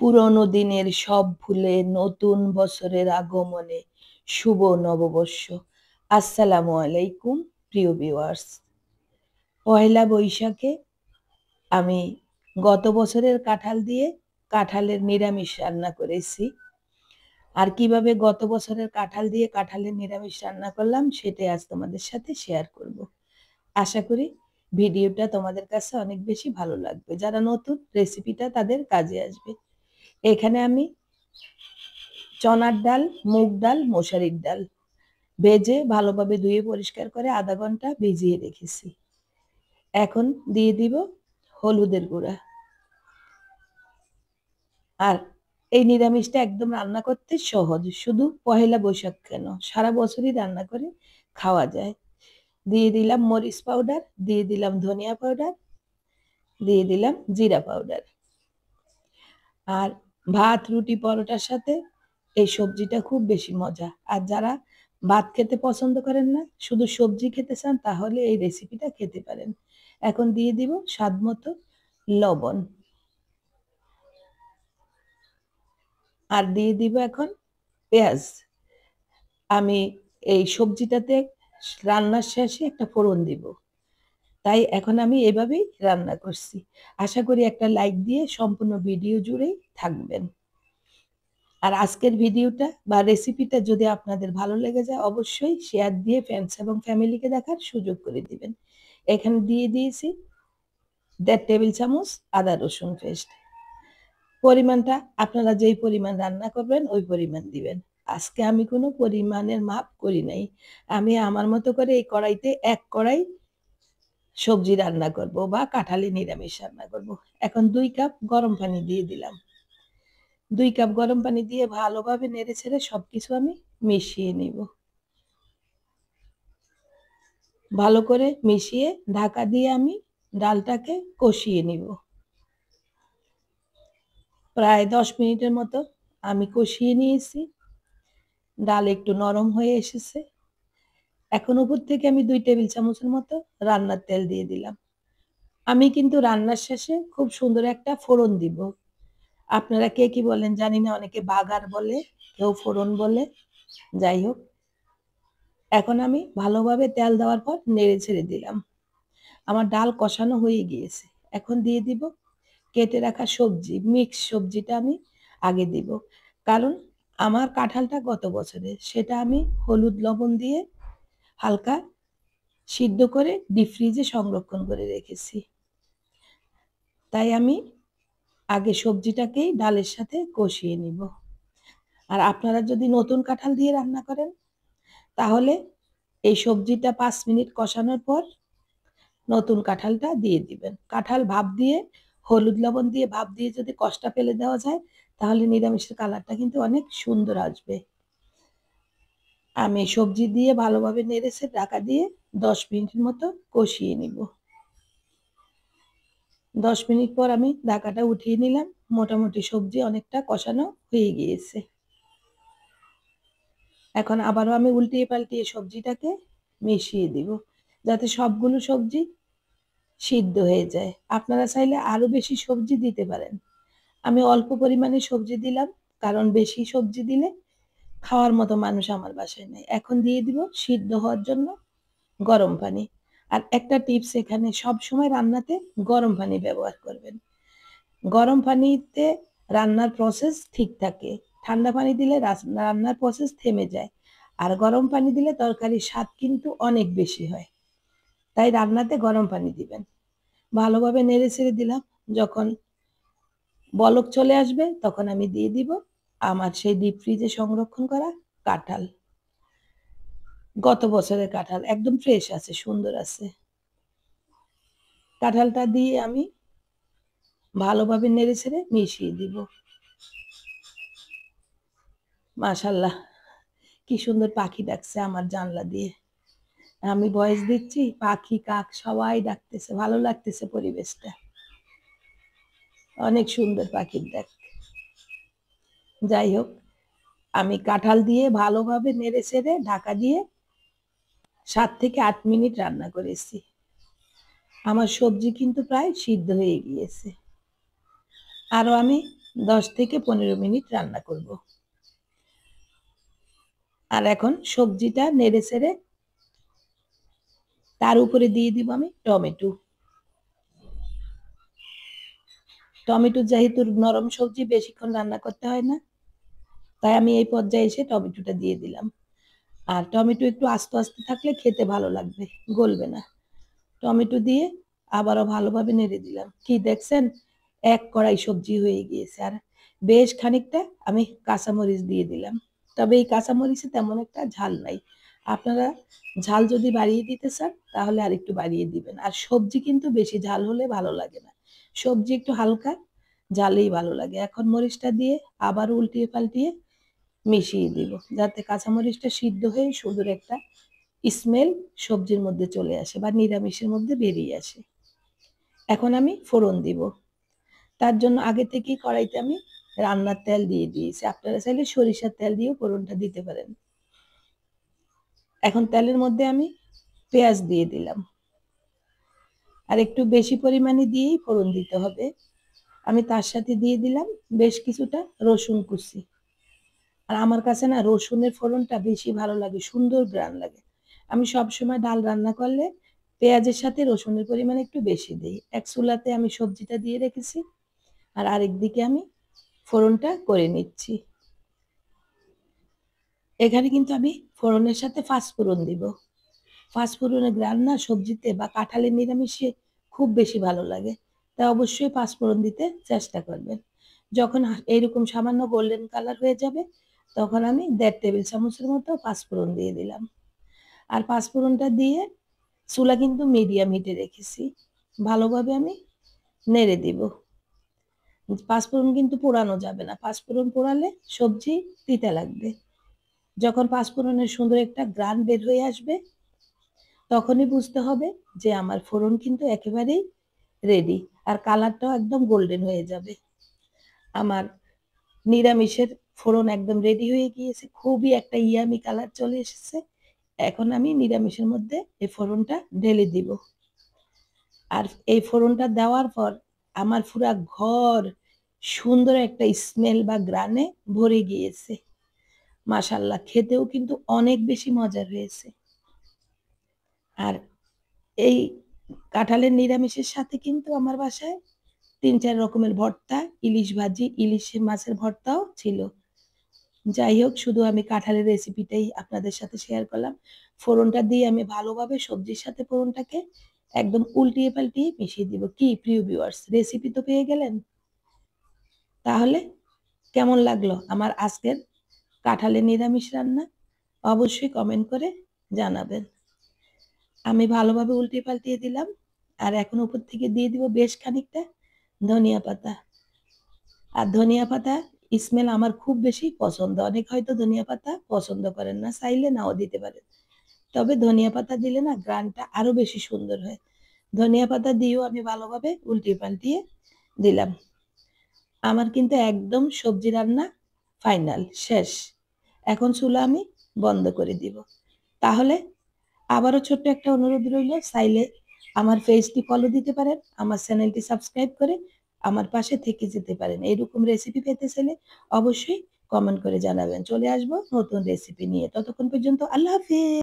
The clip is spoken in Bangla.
পুরনো দিনের সব ভুলে নতুন বছরের আগমনে শুভ নববর্ষ। আসসালামু আলাইকুম প্রিয় ভিউয়ার্স। পয়লা বৈশাখে আমি গত বছরের কাঁঠাল দিয়ে কাঁঠালের নিরামিষ রান্না করেছি। আর কিভাবে গত বছরের কাঁঠাল দিয়ে কাঁঠালের নিরামিষ রান্না করলাম সেটাই আজ তোমাদের সাথে শেয়ার করব। আশা করি ভিডিওটা তোমাদের কাছে অনেক বেশি ভালো লাগবে। যারা নতুন রেসিপিটা তাদের কাজে আসবে। এখানে আমি চনার ডাল, মুগ ডাল, মশারির ডাল ভেজে ভালোভাবে ধুয়ে পরিষ্কার করে আধা ঘন্টা ভিজিয়ে রেখেছি। এখন দিয়ে দিব হলুদের গুঁড়া। আর এই নিরামিষটা একদম রান্না করতে সহজ, শুধু পহেলা বৈশাখ কেন, সারা বছরই রান্না করে খাওয়া যায়। দিয়ে দিলাম মরিচ পাউডার, দিয়ে দিলাম ধনিয়া পাউডার, দিয়ে দিলাম জিরা পাউডার। আর ভাত, রুটি, পরোটার সাথে এই সবজিটা খুব বেশি মজা। আর যারা ভাত খেতে পছন্দ করেন না, শুধু সবজি খেতে চান, তাহলে এই রেসিপিটা খেতে পারেন। এখন দিয়ে দিব স্বাদ মতো লবণ। আর দিয়ে দিব এখন পেঁয়াজ। আমি এই সবজিটাতে রান্নার শেষে একটা ফোড়ন দিব, তাই এখন আমি এভাবেই রান্না করছি। আশা করি একটা লাইক দিয়ে সম্পূর্ণ ভিডিও জুড়েই থাকবেন। আর আজকের ভিডিওটা বা রেসিপিটা যদি আপনাদের ভালো লেগে যায়, অবশ্যই শেয়ার দিয়ে ফ্রেন্ডস এবং ফ্যামিলিকে দেখার সুযোগ করে দিবেন। এখানে দিয়ে দিয়েছি 1.5 টেবিল চামচ আদা রসুন পেস্ট। পরিমাণটা আপনারা যেই পরিমাণ রান্না করবেন ওই পরিমাণ দিবেন। আজকে আমি কোনো পরিমাণের মাপ করি নাই। আমি আমার মতো করে এই কড়াইতে 1 কড়াই সবজি রান্না করব বা কাঁঠালি নিরামিষ রান্না করব। এখন 2 কাপ গরম পানি দিয়ে দিলাম। 2 কাপ গরম পানি দিয়ে ভালোভাবে নেড়ে ছেড়ে সবকিছু আমি মিশিয়ে নিব। ভালো করে মিশিয়ে ঢাকা দিয়ে আমি ডালটাকে কষিয়ে নিব। প্রায় 10 মিনিটের মতো আমি কষিয়ে নিয়েছি। ডাল একটু নরম হয়ে এসেছে। এখন উপর থেকে আমি 2 টেবিল চামচের মতো রান্নার তেল দিয়ে দিলাম। আমি কিন্তু রান্নার শেষে খুব সুন্দর একটা ফোড়ন দিব। আপনারা কে কি বলেন জানি না, অনেকে বাগার বলে, কেউ ফোড়ন বলে। যাই হোক, এখন আমি ভালোভাবে তেল দেওয়ার পর নেড়ে ছেড়ে দিলাম। আমার ডাল কষানো হয়ে গিয়েছে। এখন দিয়ে দিব কেটে রাখা সবজি, মিক্স সবজিটা আমি আগে দিব, কারণ আমার কাঁঠালটা গত বছরের, সেটা আমি হলুদ লবণ দিয়ে হালকা সিদ্ধ করে ডিপ ফ্রিজে সংরক্ষণ করে রেখেছি। তাই আমি আগে সবজিটাকেই ডালের সাথে কষিয়ে নিব। আর আপনারা যদি নতুন কাঁঠাল দিয়ে রান্না করেন, তাহলে এই সবজিটা 5 মিনিট কষানোর পর নতুন কাঁঠালটা দিয়ে দিবেন। কাঁঠাল ভাপ দিয়ে, হলুদ লবণ দিয়ে ভাপ দিয়ে যদি কষটা ফেলে দেওয়া যায়, তাহলে নিরামিষের কালারটা কিন্তু অনেক সুন্দর আসবে। আমি সবজি দিয়ে ভালোভাবে নেড়েছে ঢাকা দিয়ে 10 মিনিটের মতো কষিয়ে নিব। 10 মিনিট পর আমি ঢাকাটা উঠিয়ে নিলাম। মোটামুটি সবজি অনেকটা কষানো হয়ে গিয়েছে। এখন আবারও আমি উল্টিয়ে পাল্টিয়ে সবজিটাকে মিশিয়ে দিব, যাতে সবগুলো সবজি সিদ্ধ হয়ে যায়। আপনারা চাইলে আরো বেশি সবজি দিতে পারেন। আমি অল্প পরিমাণে সবজি দিলাম, কারণ বেশি সবজি দিলে খাওয়ার মতো মানুষ আমার বাসায় নেই। এখন দিয়ে দিব সিদ্ধ হওয়ার জন্য গরম পানি। আর একটা টিপস, এখানে সব সময় রান্নাতে গরম পানি ব্যবহার করবেন। গরম পানিতে রান্নার প্রসেস ঠিক থাকে। ঠান্ডা পানি দিলে রান্নার প্রসেস থেমে যায়। আর গরম পানি দিলে তরকারির স্বাদ কিন্তু অনেক বেশি হয়। তাই রান্নাতে গরম পানি দিবেন। ভালোভাবে নেড়ে ছেড়ে দিলাম। যখন বলক চলে আসবে, তখন আমি দিয়ে দিব আমার সেই ডিপ ফ্রিজে সংরক্ষণ করা কাঁঠাল। গত বছরের কাঁঠাল, একদম ফ্রেশ আছে, সুন্দর আছে। কাঁঠালটা দিয়ে আমি ভালোভাবে নেড়ে ছেড়ে মিশিয়ে দিব। মাশাআল্লাহ, কি সুন্দর পাখি ডাকছে আমার জানলা দিয়ে। আমি ভয়েস দিচ্ছি, পাখি কাক সবাই ডাকতেছে, ভালো লাগতেছে পরিবেশটা। অনেক সুন্দর পাখির ডাক। যাই হোক, আমি কাঁঠাল দিয়ে ভালোভাবে নেড়ে ছেড়ে ঢাকা দিয়ে 7 থেকে 8 মিনিট রান্না করেছি। আমার সবজি কিন্তু প্রায় সিদ্ধ হয়ে গিয়েছে। আরো আমি 10 থেকে 15 মিনিট রান্না করব। আর এখন সবজিটা নেড়ে-চেড়ে তার উপরে দিয়ে দিব আমি টমেটো। টমেটো যেহেতু নরম সবজি বেশিক্ষণ রান্না করতে হয় না, তাই আমি এই পর্যায়ে এসে টমেটোটা দিয়ে দিলাম। আর টমেটো একটু আস্তে থাকলে খেতে ভালো লাগবে, গলবে না। টমেটো দিয়ে আবারও ভালোভাবে নেড়ে দিলাম। কি দেখছেন? ১ কড়াই সবজি হয়ে গিয়েছে। আর বেশ খানিকটা আমি কাঁচামরিচ দিয়ে দিলাম। তবে এই কাঁচামরিচে তেমন একটা ঝাল নাই। আপনারা ঝাল যদি বাড়িয়ে দিতে চান তাহলে আরেকটু বাড়িয়ে দিবেন। আর সবজি কিন্তু বেশি ঝাল হলে ভালো লাগে না। সবজি একটু হালকা ঝালেই ভালো লাগে। এখন মরিচটা দিয়ে আবার উল্টিয়ে পাল্টিয়ে মিশিয়ে দিব। যাতে কাঁচামরিচটা সিদ্ধ হয়ে সুন্দর একটা স্মেল সবজির মধ্যে চলে আসে বা নিরামিষের মধ্যে বেরিয়ে আসে। এখন আমি ফোড়ন দিব। তার জন্য আগে থেকেই কড়াইতে আমি রান্নার তেল দিয়ে দিয়েছি। আপনারা চাইলে সরিষার তেল দিয়েও ফোড়নটা দিতে পারেন। এখন তেলের মধ্যে আমি পেঁয়াজ দিয়ে দিলাম। আর একটু বেশি পরিমাণে দিয়েই ফোড়ন দিতে হবে। আমি তার সাথে দিয়ে দিলাম বেশ কিছুটা রসুন কুচি। আর আমার কাছে না রসুনের ফোড়নটা বেশি ভালো লাগে, সুন্দর ঘ্রাণ লাগে। আমি সবসময় ডাল রান্না করলে পেঁয়াজের সাথে রসুনের পরিমাণ একটু বেশি দেই। এক চুলাতে আমি সবজিটা দিয়ে রেখেছি আর আরেকদিকে আমি ফোড়নটা করে নিচ্ছি। এখানে কিন্তু আমি ফোড়নের সাথে পাঁচফোড়ন দিব। পাঁচফোড়নের ঘ্রাণ না সবজিতে বা কাঁঠালের নিরামিষে খুব বেশি ভালো লাগে। তাই অবশ্যই পাঁচফোড়ন দিতে চেষ্টা করবেন। যখন এইরকম সামান্য গোল্ডেন কালার হয়ে যাবে তখন আমি ১.৫ টেবিল চামচের মতো পাঁচফোড়ন দিয়ে দিলাম। আর পাঁচফোড়নটা দিয়ে চুলা কিন্তু মিডিয়াম হিটে রেখেছি। ভালোভাবে আমি নেড়ে দিব। পাঁচফোড়ন কিন্তু পোড়ানো যাবে না। পাঁচফোড়ন পোড়ালে সবজি তিতা লাগবে। যখন পাঁচফোড়নের সুন্দর একটা ঘ্রাণ বের হয়ে আসবে তখনই বুঝতে হবে যে আমার ফোড়ন কিন্তু একেবারেই রেডি। আর কালারটাও একদম গোল্ডেন হয়ে যাবে। আমার নিরামিষের ফোড়ন একদম রেডি হয়ে গিয়েছে। খুবই একটা ইয়ামি কালার চলে এসেছে। এখন আমি নিরামিষের মধ্যে এই ফোড়নটা ঢেলে দিব। আর এই ফোড়নটা দেওয়ার পর আমার পুরা ঘর সুন্দর একটা স্মেল বা ঘ্রাণে ভরে গিয়েছে। মাশাআল্লাহ খেতেও কিন্তু অনেক বেশি মজার হয়েছে। আর এই কাঁঠালের নিরামিষের সাথে কিন্তু আমার বাসায় ৩-৪ রকমের ভর্তা, ইলিশ ভাজি, ইলিশ মাছের ভর্তাও ছিল। যাই হোক শুধু আমি কাঁঠালের রেসিপিটাই আপনাদের সাথে শেয়ার করলাম। ফোড়নটা দিয়ে আমি ভালোভাবে সবজির সাথে ফোড়নটাকে একদম উল্টিয়ে পাল্টিয়ে মিশিয়ে দিব। কি প্রিয় ভিউয়ার্স রেসিপি তো পেয়ে গেলেন? তাহলে কেমন লাগলো আমার আজকের কাঁঠালের নিরামিষ রান্না? অবশ্যই কমেন্ট করে জানাবেন। আমি ভালোভাবে উল্টিয়ে পাল্টিয়ে দিলাম। আর এখন উপর থেকে দিয়ে দিব বেশ খানিকটা ধনিয়া পাতা। আর ধনিয়া পাতা স্মেল আমার খুব বেশি পছন্দ। অনেকে হয়তো ধনিয়া পাতা পছন্দ করেন না, চাইলে নাও দিতে পারেন। তবে ধনিয়া পাতা দিলে না ঘ্রাণটা আরো বেশি সুন্দর হয়। ধনিয়া পাতা দিয়েও আমি ভালোভাবে উল্টিয়ে পাল্টিয়ে দিলাম। আমার কিন্তু একদম সবজি রান্না ফাইনাল শেষ। এখন চুলা আমি বন্ধ করে দিব। তাহলে আবারও ছোট্ট একটা অনুরোধ রইল, চাইলে আমার পেজটি ফলো দিতে পারেন, আমার চ্যানেলটি সাবস্ক্রাইব করে আমার পাশে থেকে যেতে পারেন। এইরকম রেসিপি পেতে চাইলে অবশ্যই কমেন্ট করে জানাবেন। চলে আসবো নতুন রেসিপি নিয়ে। ততক্ষণ পর্যন্ত আল্লাহ হাফেজ।